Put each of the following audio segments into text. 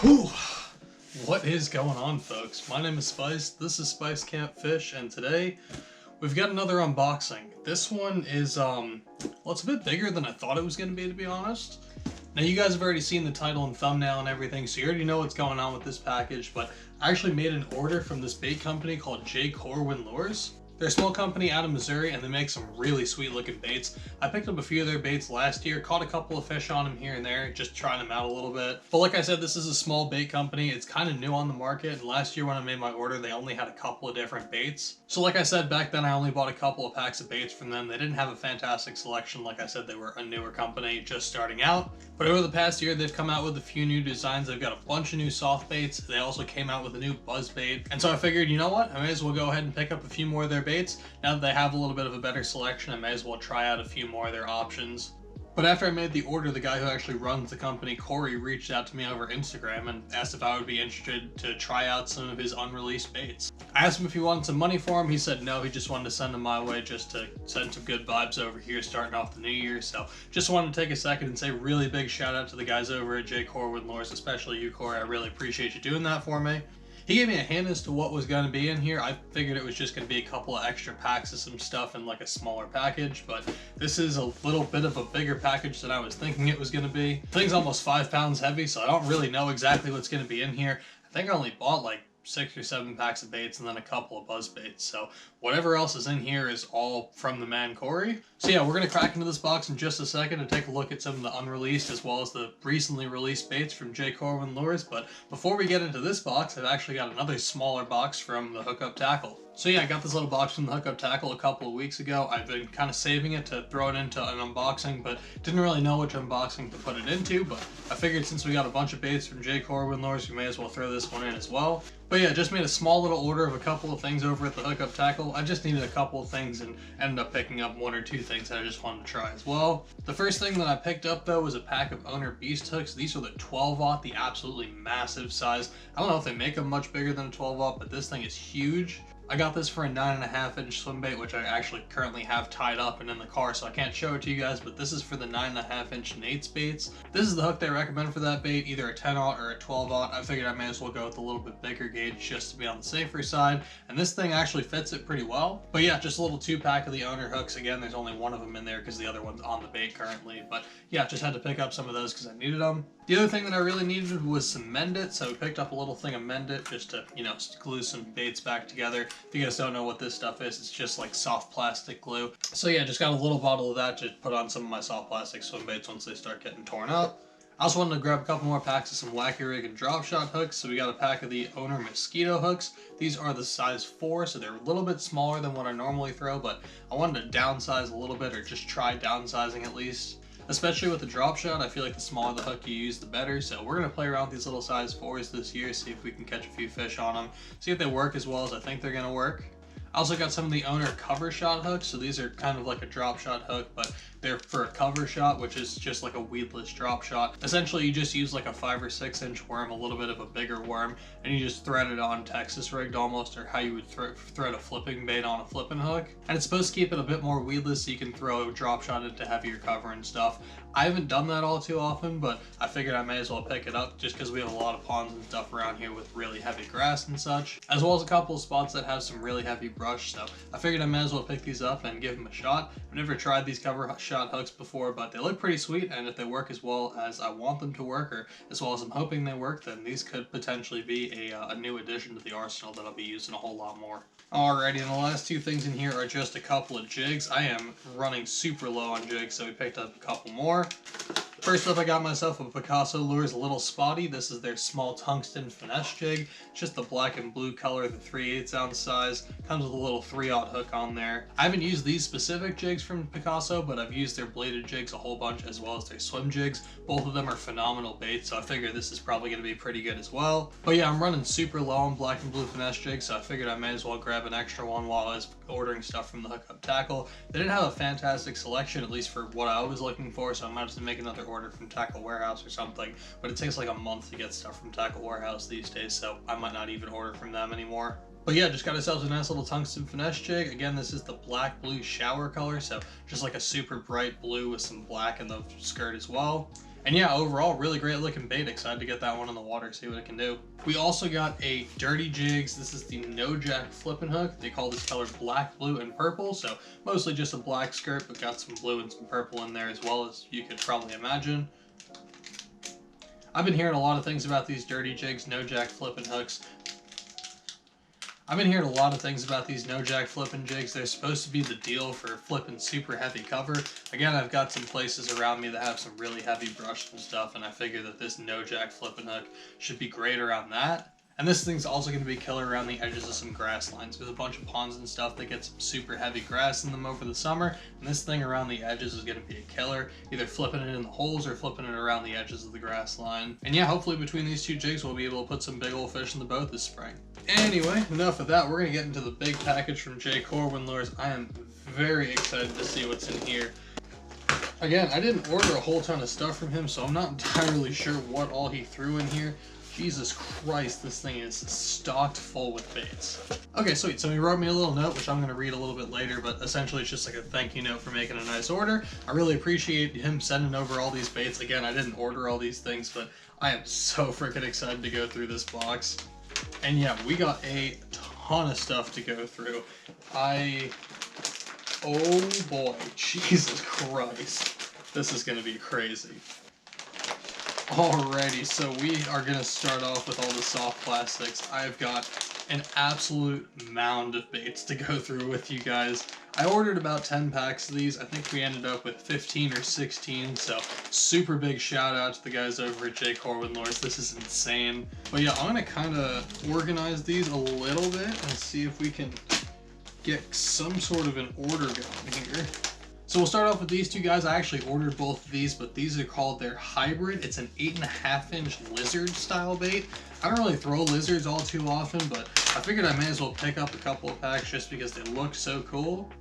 Whew. What is going on, folks? My name is Spice, this is Spice Camp Fish, and today we've got another unboxing. This one is, well, it's a bit bigger than I thought it was going to be honest. Now, you guys have already seen the title and thumbnail and everything, so you already know what's going on with this package, but I actually made an order from this bait company called Corwin Lures. They're a small company out of Missouri, and they make some really sweet looking baits. I picked up a few of their baits last year, caught a couple of fish on them here and there, just trying them out a little bit. But like I said, this is a small bait company. It's kind of new on the market, and last year when I made my order, they only had a couple of different baits. So like I said, back then I only bought a couple of packs of baits from them. They didn't have a fantastic selection. Like I said, they were a newer company just starting out. But over the past year, they've come out with a few new designs. They've got a bunch of new soft baits. They also came out with a new buzz bait. And so I figured, you know what? I may as well go ahead and pick up a few more of their baits. Now that they have a little bit of a better selection, I may as well try out a few more of their options. But after I made the order, the guy who actually runs the company, Corey, reached out to me over Instagram and asked if I would be interested to try out some of his unreleased baits. I asked him if he wanted some money for them. He said no, he just wanted to send them my way just to send some good vibes over here starting off the new year. So just wanted to take a second and say really big shout out to the guys over at Corwin Lures, especially you, Corey. I really appreciate you doing that for me. He gave me a hint as to what was going to be in here. I figured it was just going to be a couple of extra packs of some stuff in like a smaller package, but this is a little bit of a bigger package than I was thinking it was going to be. The thing's almost 5 pounds heavy, so I don't really know exactly what's going to be in here. I think I only bought like 6 or 7 packs of baits and then a couple of buzz baits, so whatever else is in here is all from the man Corey. So yeah, we're gonna crack into this box in just a second and take a look at some of the unreleased as well as the recently released baits from Corwin Lures. But before we get into this box, I've actually got another smaller box from the HookupTackle. So yeah, I got this little box from the HookupTackle a couple of weeks ago. I've been kind of saving it to throw it into an unboxing, but didn't really know which unboxing to put it into. But I figured since we got a bunch of baits from Corwin Lures, we may as well throw this one in as well. But yeah, just made a small little order of a couple of things over at the HookupTackle. I just needed a couple of things and ended up picking up 1 or 2 things that I just wanted to try as well. The first thing that I picked up though was a pack of Owner Beast hooks. These are the 12-aught, the absolutely massive size. I don't know if they make them much bigger than a 12-aught, but this thing is huge. I got this for a 9.5-inch swim bait, which I actually currently have tied up and in the car, so I can't show it to you guys, but this is for the 9.5-inch Nate's baits. This is the hook they recommend for that bait, either a 10-aught or a 12-aught. I figured I may as well go with a little bit bigger gauge just to be on the safer side, and this thing actually fits it pretty well. But yeah, just a little 2-pack of the Owner hooks. Again, there's only one of them in there because the other one's on the bait currently, but yeah, just had to pick up some of those because I needed them. The other thing that I really needed was some Mend It, so I picked up a little thing of Mend It just to, you know, glue some baits back together. If you guys don't know what this stuff is, it's just like soft plastic glue. So yeah, just got a little bottle of that to put on some of my soft plastic swim baits once they start getting torn up. I also wanted to grab a couple more packs of some Wacky Rig and drop shot hooks, so we got a pack of the Owner Mosquito hooks. These are the size 4, so they're a little bit smaller than what I normally throw, but I wanted to downsize a little bit, or just try downsizing at least. Especially with the drop shot, I feel like the smaller the hook you use, the better. So we're going to play around with these little size 4s this year, see if we can catch a few fish on them, see if they work as well as I think they're going to work. I also got some of the Owner cover shot hooks, so these are kind of like a drop shot hook, but they're for a cover shot, which is just like a weedless drop shot. Essentially, you just use like a 5 or 6 inch worm, a little bit of a bigger worm, and you just thread it on Texas rigged almost, or how you would thread a flipping bait on a flipping hook. And it's supposed to keep it a bit more weedless so you can throw a drop shot into heavier cover and stuff. I haven't done that all too often, but I figured I may as well pick it up just because we have a lot of ponds and stuff around here with really heavy grass and such, as well as a couple of spots that have some really heavy brush, so I figured I may as well pick these up and give them a shot. I've never tried these cover shot hooks before, but they look pretty sweet, and if they work as well as I want them to work, or as well as I'm hoping they work, then these could potentially be a new addition to the arsenal that I'll be using a whole lot more. Alrighty, and the last 2 things in here are just a couple of jigs. I am running super low on jigs, so we picked up a couple more. First up, I got myself a Picasso Lures Little Spotty. This is their small tungsten finesse jig. It's just the black and blue color, the 3/8 ounce size. Comes with a little 3/0 hook on there. I haven't used these specific jigs from Picasso, but I've used their bladed jigs a whole bunch, as well as their swim jigs. Both of them are phenomenal baits, so I figure this is probably going to be pretty good as well. But yeah, I'm running super low on black and blue finesse jigs, so I figured I may as well grab an extra one while I was ordering stuff from the HookupTackle. They didn't have a fantastic selection, at least for what I was looking for, so I might have to make another order from Tackle Warehouse or something, but it takes like a month to get stuff from Tackle Warehouse these days, so I might not even order from them anymore. But yeah, just got ourselves a nice little tungsten finesse jig. Again, this is the black blue shower color, so just like a super bright blue with some black in the skirt as well. And yeah, overall, really great looking bait. Excited to get that one in the water, see what it can do. We also got a Dirty Jigs. This is the No Jack flipping hook. They call this color black, blue, and purple. So mostly just a black skirt, but got some blue and some purple in there as well, as you could probably imagine. I've been hearing a lot of things about these Dirty Jigs No Jack flipping hooks. They're supposed to be the deal for flipping super heavy cover. Again, I've got some places around me that have some really heavy brush and stuff, and I figure that this No Jack flipping hook should be great around that. And this thing's also going to be killer around the edges of some grass lines. There's a bunch of ponds and stuff that get some super heavy grass in them over the summer, and this thing around the edges is going to be a killer, either flipping it in the holes or flipping it around the edges of the grass line. And yeah, hopefully between these two jigs we'll be able to put some big old fish in the boat this spring. Anyway, enough of that. We're going to get into the big package from Corwin Lures. I am very excited to see what's in here. Again, I didn't order a whole ton of stuff from him, so I'm not entirely sure what all he threw in here. Jesus Christ, this thing is stocked full with baits. Okay, sweet. So he wrote me a little note, which I'm going to read a little bit later, but essentially it's just like a thank you note for making a nice order. I really appreciate him sending over all these baits. Again, I didn't order all these things, but I am so freaking excited to go through this box. And yeah, we got a ton of stuff to go through. Oh boy, Jesus Christ. This is going to be crazy. Alrighty, so we are going to start off with all the soft plastics. I've got an absolute mound of baits to go through with you guys. I ordered about 10 packs of these. I think we ended up with 15 or 16, so super big shout out to the guys over at Corwin Lures. This is insane. But yeah, I'm going to kind of organize these a little bit and see if we can get some sort of an order going here. So we'll start off with these two guys. I actually ordered both of these, but these are called their hybrid. It's an 8.5-inch lizard style bait. I don't really throw lizards all too often, but I figured I may as well pick up a couple of packs just because they look so cool.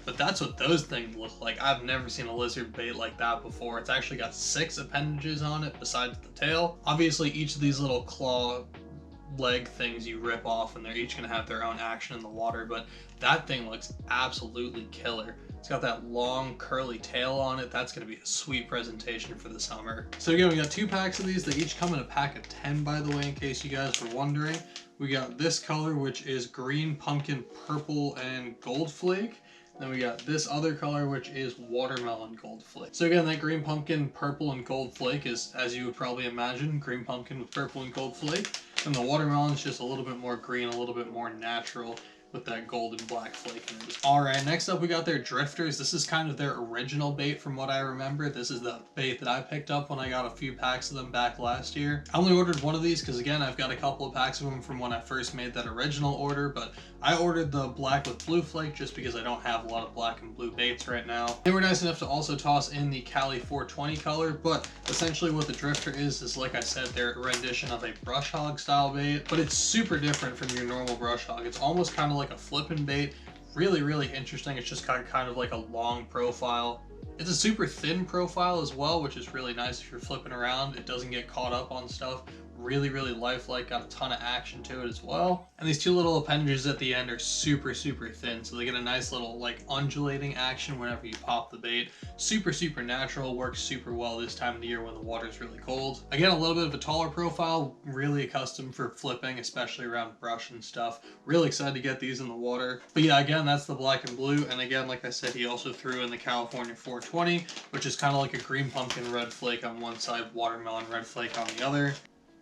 But that's what those things look like. I've never seen a lizard bait like that before. It's actually got 6 appendages on it besides the tail. Obviously, each of these little claw leg things you rip off, and they're each going to have their own action in the water, but that thing looks absolutely killer. It's got that long curly tail on it. That's going to be a sweet presentation for the summer. So again, we got 2 packs of these. They each come in a pack of 10, by the way, in case you guys were wondering. We got this color, which is green, pumpkin, purple, and gold flake. Then we got this other color, which is watermelon gold flake. So again, that green pumpkin, purple, and gold flake is, as you would probably imagine, green pumpkin with purple and gold flake. And the watermelon is just a little bit more green, a little bit more natural, with that gold and black flake in it. Alright, next up we got their drifters. This is kind of their original bait from what I remember. This is the bait that I picked up when I got a few packs of them back last year. I only ordered one of these because again, I've got a couple of packs of them from when I first made that original order, but I ordered the black with blue flake just because I don't have a lot of black and blue baits right now. They were nice enough to also toss in the Cali 420 color, but essentially what the drifter is like I said, their rendition of a brush hog style bait, but it's super different from your normal brush hog. It's almost kind of like a flipping bait. Really, really interesting. It's just got kind of like a long profile. It's a super thin profile as well, which is really nice if you're flipping around. It doesn't get caught up on stuff. Really, really lifelike, got a ton of action to it as well. And these 2 little appendages at the end are super, super thin, so they get a nice little like undulating action whenever you pop the bait. Super, super natural, works super well this time of the year when the water's really cold. Again, a little bit of a taller profile, really accustomed for flipping, especially around brush and stuff. Really excited to get these in the water. But yeah, again, that's the black and blue, and again, like I said, he also threw in the California 420, which is kind of like a green pumpkin red flake on one side, watermelon red flake on the other.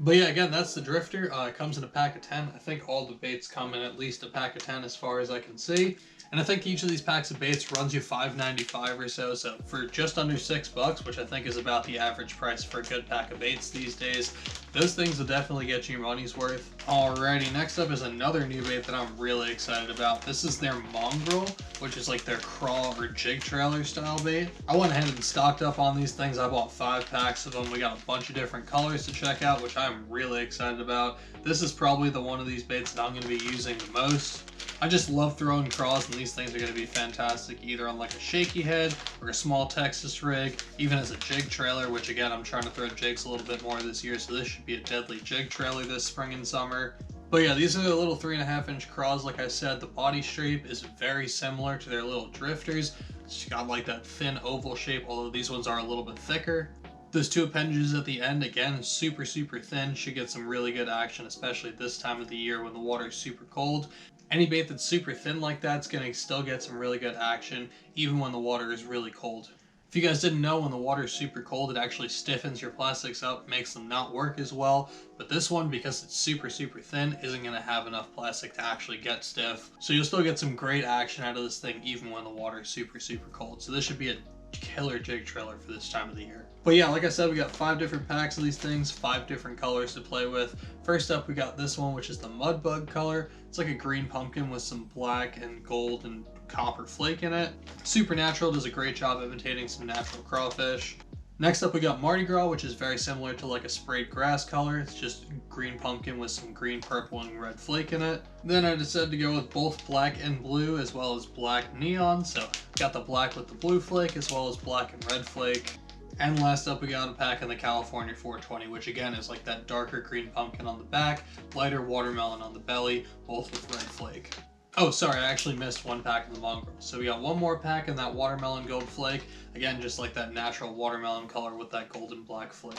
But yeah, again, that's the drifter. It comes in a pack of 10. I think all the baits come in at least a pack of 10 as far as I can see. And I think each of these packs of baits runs you $5.95 or so. So for just under $6, which I think is about the average price for a good pack of baits these days, those things will definitely get you your money's worth. Alrighty, next up is another new bait that I'm really excited about. This is their Mongrel, which is like their crawl or jig trailer style bait. I went ahead and stocked up on these things. I bought 5 packs of them. We got a bunch of different colors to check out, which I'm really excited about. This is probably the one of these baits that I'm going to be using the most. I just love throwing craws, and these things are going to be fantastic either on like a shaky head or a small Texas rig, even as a jig trailer, which again, I'm trying to throw jigs a little bit more this year, so this should be a deadly jig trailer this spring and summer. But yeah, these are the little 3.5-inch craws. Like I said, the body shape is very similar to their little drifters. It's got like that thin oval shape, although these ones are a little bit thicker. Those two appendages at the end, again, super thin, should get some really good action, especially this time of the year when the water is super cold. Any bait that's super thin like that's going to still get some really good action, even when the water is really cold. If you guys didn't know, when the water is super cold, it actually stiffens your plastics up, makes them not work as well. But this one, because it's super thin, isn't going to have enough plastic to actually get stiff. So you'll still get some great action out of this thing, even when the water is super cold. So this should be a killer jig trailer for this time of the year. But yeah, like I said, we got 5 different packs of these things, 5 different colors to play with. First up, we got this one, which is the mud bug color. It's like a green pumpkin with some black and gold and copper flake in it. Super natural, does a great job imitating some natural crawfish. Next up, we got Mardi Gras, which is very similar to like a sprayed grass color. It's just green pumpkin with some green, purple, and red flake in it. Then I decided to go with both black and blue, as well as black neon. So got the black with the blue flake, as well as black and red flake. And last up, we got a pack in the California 420, which again is like that darker green pumpkin on the back, lighter watermelon on the belly, both with red flake. Oh, sorry, I actually missed one pack in the mongrel. So we got one more pack in that watermelon gold flake. Again, just like that natural watermelon color with that golden black flake.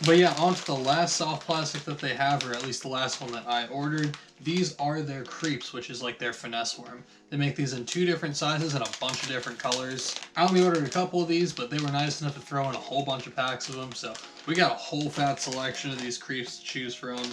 But yeah, on to the last soft plastic that they have, or at least the last one that I ordered. These are their creeps, which is like their finesse worm. They make these in 2 different sizes and a bunch of different colors. I only ordered a couple of these, but they were nice enough to throw in a whole bunch of packs of them. So we got a whole fat selection of these creeps to choose from.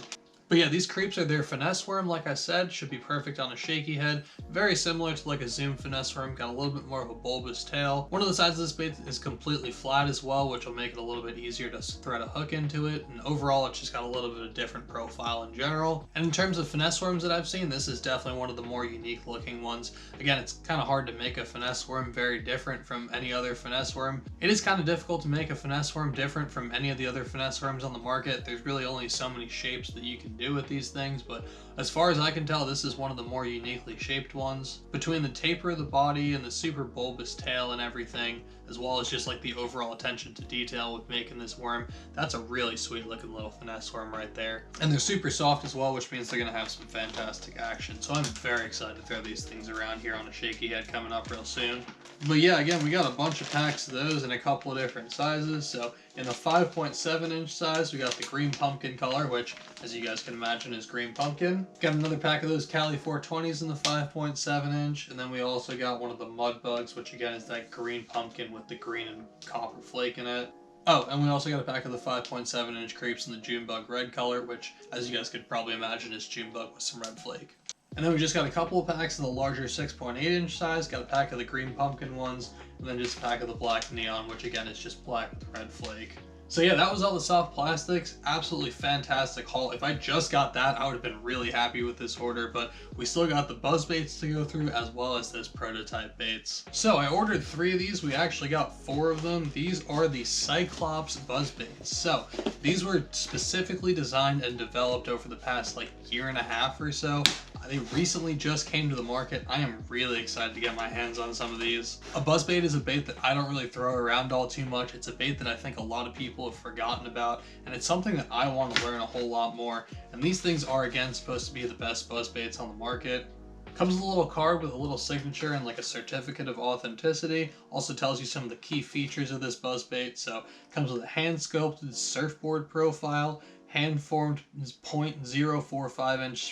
But yeah, these creeps are their finesse worm, like I said, should be perfect on a shaky head. Very similar to like a zoom finesse worm, got a little bit more of a bulbous tail. One of the sides of this bait is completely flat as well, which will make it a little bit easier to thread a hook into it. And overall, it's just got a little bit of a different profile in general. And in terms of finesse worms that I've seen, this is definitely one of the more unique looking ones. Again, it's kind of hard to make a finesse worm very different from any other finesse worm. It is kind of difficult to make a finesse worm different from any of the other finesse worms on the market. There's really only so many shapes that you can do with these things, but as far as I can tell, this is one of the more uniquely shaped ones. Between the taper of the body and the super bulbous tail and everything, as well as just like the overall attention to detail with making this worm, that's a really sweet looking little finesse worm right there. And they're super soft as well, which means they're gonna have some fantastic action. So I'm very excited to throw these things around here on a shaky head coming up real soon. But yeah, again, we got a bunch of packs of those in a couple of different sizes. So in the 5.7 inch size, we got the green pumpkin color, which, as you guys can imagine, is green pumpkin. Got another pack of those Cali 420s in the 5.7 inch, and then we also got one of the mud bugs, which again is that green pumpkin with the green and copper flake in it. Oh, and we also got a pack of the 5.7 inch creeps in the June bug red color, which, as you guys could probably imagine, is June bug with some red flake. And then we just got a couple of packs in the larger 6.8 inch size, got a pack of the green pumpkin ones, and then just a pack of the black neon, which again is just black with red flake. So yeah, that was all the soft plastics. Absolutely fantastic haul. If I just got that, I would have been really happy with this order, but we still got the buzz baits to go through as well as this prototype baits. So I ordered 3 of these. We actually got 4 of them. These are the Cyclops Buzzbaits. So these were specifically designed and developed over the past like year and a half or so. They recently just came to the market. I am really excited to get my hands on some of these. A buzzbait is a bait that I don't really throw around all too much. It's a bait that I think a lot of people have forgotten about, and it's something that I want to learn a whole lot more. And these things are, again, supposed to be the best buzzbaits on the market. Comes with a little card with a little signature and like a certificate of authenticity. Also tells you some of the key features of this buzzbait. So comes with a hand sculpted surfboard profile, hand formed 0.045 inch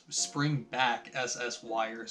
spring back SS wire,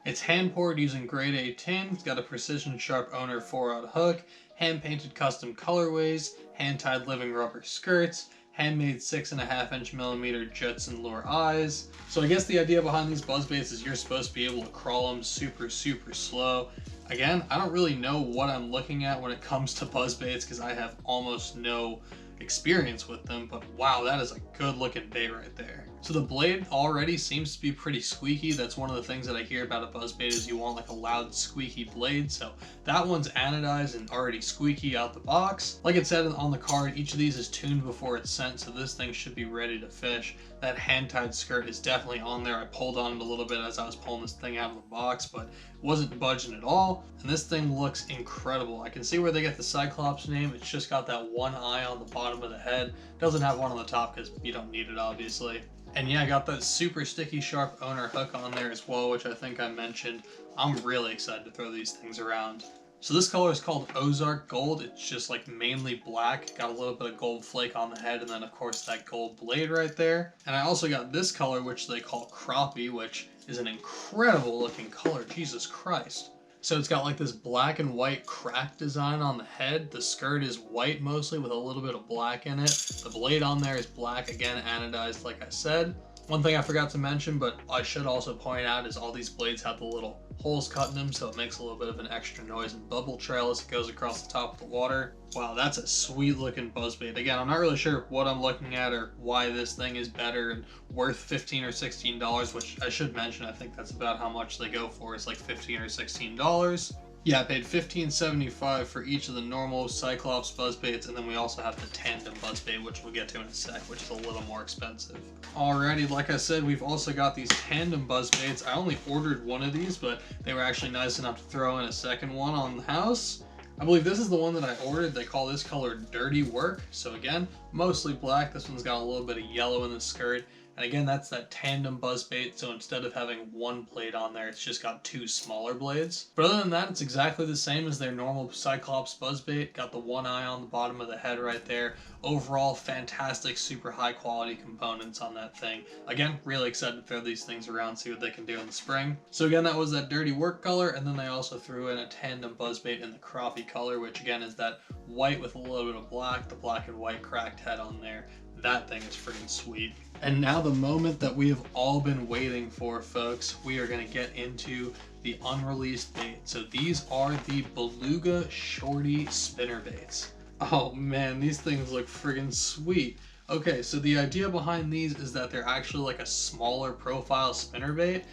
It's hand poured using grade A tin. It's got a precision sharp owner 4-aught hook, hand painted custom colorways, hand tied living rubber skirts, handmade 6.5 millimeter Jetson lure eyes. So I guess the idea behind these buzzbaits is you're supposed to be able to crawl them super slow. Again, I don't really know what I'm looking at when it comes to buzzbaits because I have almost no experience with them, but wow, that is a good looking bait right there. So the blade already seems to be pretty squeaky. That's one of the things that I hear about a buzzbait is you want like a loud squeaky blade. So that one's anodized and already squeaky out the box. Like it said on the card, each of these is tuned before it's sent, so this thing should be ready to fish. That hand-tied skirt is definitely on there. I pulled on it a little bit as I was pulling this thing out of the box, but it wasn't budging at all. And this thing looks incredible. I can see where they get the Cyclops name. It's just got that one eye on the bottom of the head. Doesn't have one on the top because you don't need it, obviously. And yeah, I got that super sticky sharp owner hook on there as well, which I think I mentioned. I'm really excited to throw these things around. So this color is called Ozark Gold. It's just like mainly black, got a little bit of gold flake on the head, and then of course that gold blade right there. And I also got this color, which they call Crappie, which is an incredible looking color, Jesus Christ. So it's got like this black and white crack design on the head. The skirt is white mostly with a little bit of black in it. The blade on there is black, again anodized like I said. One thing I forgot to mention, but I should also point out, is all these blades have the little holes cut in them, so it makes a little bit of an extra noise and bubble trail as it goes across the top of the water. Wow, that's a sweet looking buzzbait. Again, I'm not really sure what I'm looking at or why this thing is better and worth $15 or $16, which I should mention, I think that's about how much they go for. It's like $15 or $16. Yeah, I paid $15.75 for each of the normal Cyclops Buzzbaits, and then we also have the tandem buzzbait, which we'll get to in a sec, which is a little more expensive. Alrighty, like I said, we've also got these tandem buzzbaits. I only ordered one of these, but they were actually nice enough to throw in a second one on the house. I believe this is the one that I ordered. They call this color Dirty Work. So again, mostly black. This one's got a little bit of yellow in the skirt. And again, that's that tandem buzzbait, so instead of having one blade on there, it's just got two smaller blades. But other than that, it's exactly the same as their normal Cyclops buzzbait. Got the one eye on the bottom of the head right there. Overall, fantastic, super high quality components on that thing. Again, really excited to throw these things around, see what they can do in the spring. So again, that was that Dirty Work color, and then they also threw in a tandem buzzbait in the Crappie color, which again is that white with a little bit of black, the black and white cracked head on there. That thing is freaking sweet. And now the moment that we have all been waiting for, folks, we are going to get into the unreleased bait. So these are the Beluga Shorty spinnerbaits. Oh man, these things look friggin' sweet. Okay, so the idea behind these is that they're actually like a smaller profile spinnerbait.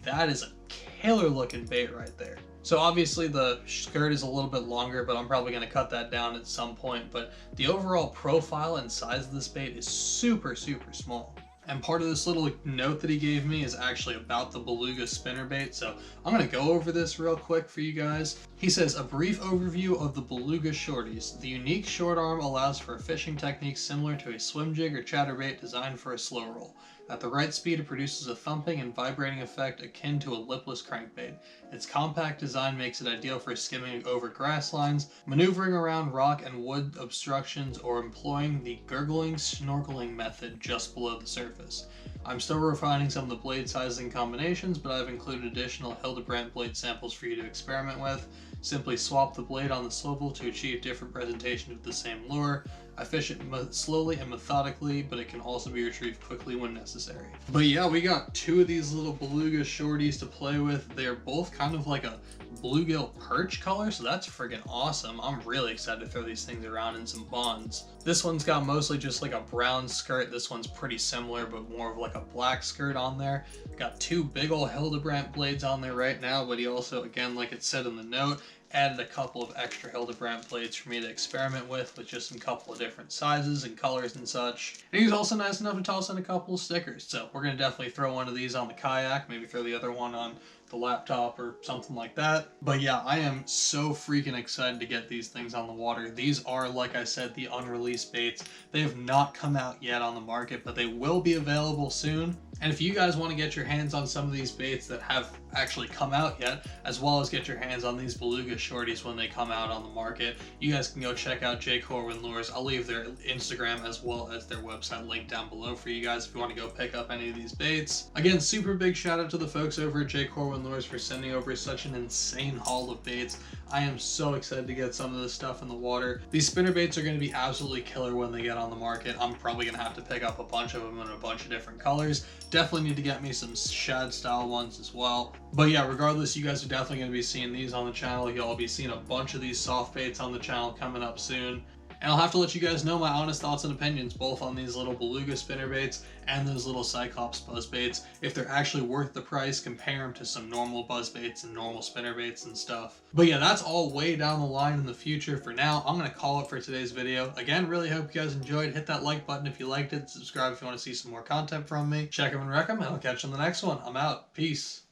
That is a killer looking bait right there. So obviously the skirt is a little bit longer, but I'm probably going to cut that down at some point. But the overall profile and size of this bait is super, super small. And part of this little note that he gave me is actually about the Beluga spinnerbait. So I'm going to go over this real quick for you guys. He says, a brief overview of the Beluga Shorties. The unique short arm allows for a fishing technique similar to a swim jig or chatterbait designed for a slow roll. At the right speed, it produces a thumping and vibrating effect akin to a lipless crankbait. Its compact design makes it ideal for skimming over grass lines, maneuvering around rock and wood obstructions, or employing the gurgling snorkeling method just below the surface. I'm still refining some of the blade sizes and combinations, but I've included additional Hildebrandt blade samples for you to experiment with. Simply swap the blade on the swivel to achieve different presentations of the same lure. I fish it slowly and methodically, but it can also be retrieved quickly when necessary. But yeah, we got two of these little Beluga Shorties to play with. They're both kind of like a bluegill perch color, so that's friggin' awesome. I'm really excited to throw these things around in some bonds. This one's got mostly just like a brown skirt. This one's pretty similar, but more of like a black skirt on there. Got two big old Hildebrandt blades on there right now, but he also, again, like it said in the note, added a couple of extra Hildebrandt blades for me to experiment with just some couple of different sizes and colors and such. And he was also nice enough to toss in a couple of stickers, so we're going to definitely throw one of these on the kayak, maybe throw the other one on the laptop or something like that. But yeah, I am so freaking excited to get these things on the water. These are, like I said, the unreleased baits. They have not come out yet on the market, but they will be available soon. And if you guys want to get your hands on some of these baits that have actually come out yet, as well as get your hands on these Beluga Shorties when they come out on the market, you guys can go check out Corwin Lures. I'll leave their Instagram as well as their website linked down below for you guys if you want to go pick up any of these baits. Again, super big shout out to the folks over at Corwin Lures for sending over such an insane haul of baits. I am so excited to get some of this stuff in the water. These spinner baits are going to be absolutely killer when they get on the market. I'm probably going to have to pick up a bunch of them in a bunch of different colors. Definitely need to get me some shad style ones as well. But yeah, regardless, you guys are definitely going to be seeing these on the channel. You'll be seeing a bunch of these soft baits on the channel coming up soon. And I'll have to let you guys know my honest thoughts and opinions both on these little Beluga spinnerbaits and those little Cyclops buzzbaits. If they're actually worth the price, compare them to some normal buzzbaits and normal spinnerbaits and stuff. But yeah, that's all way down the line in the future. For now, I'm going to call it for today's video. Again, really hope you guys enjoyed. Hit that like button if you liked it. Subscribe if you want to see some more content from me. Check them and wreck them, and I'll catch you on the next one. I'm out. Peace.